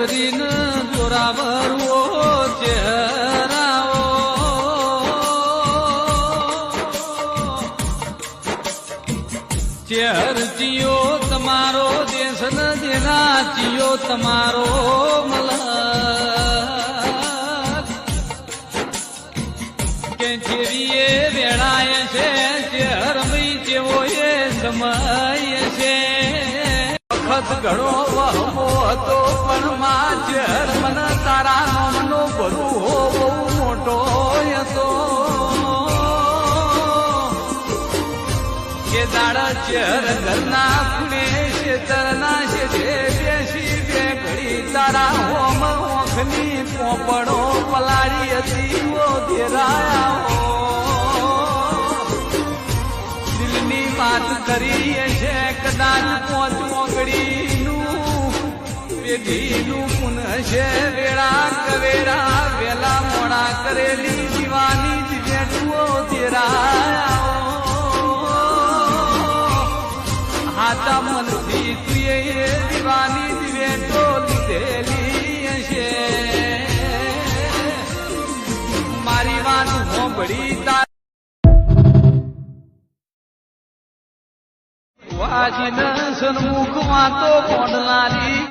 કરીને જોરાવરવો ચહેરાઓ ચહેર ચિયો તમારો દેશ ન દેના ચિયો તમારો મલક કે જેવીએ વેળાય છે ચહેર મય જેવો એ સમય છે વખત ઘણો વહમો હતો પણ માં ચહેર મન તારા નામનો ભરું હો બહુ મોટો હતો કે દાડા ચહેર ઘરના ખૂણે ખેતરના છે બેસી બે ઘડી તારા હોમ ઓખની પોપડો પલાળી હતી ઓ ઘેરાયા દિલની વાત કરી છે કદાચ પોચમોગડીનું પેઢીનું પુન છે વેળા કવેરા વેલા મોડા કરેલી દીવાની જ બેઠુઓ ઘેરાયા હાથા મનથી તુએ દીવાની દિવેટો લીધેલી છે મારી વાત હોંભળી તાર વાજીન સન્મુખ વાતો કોડલારી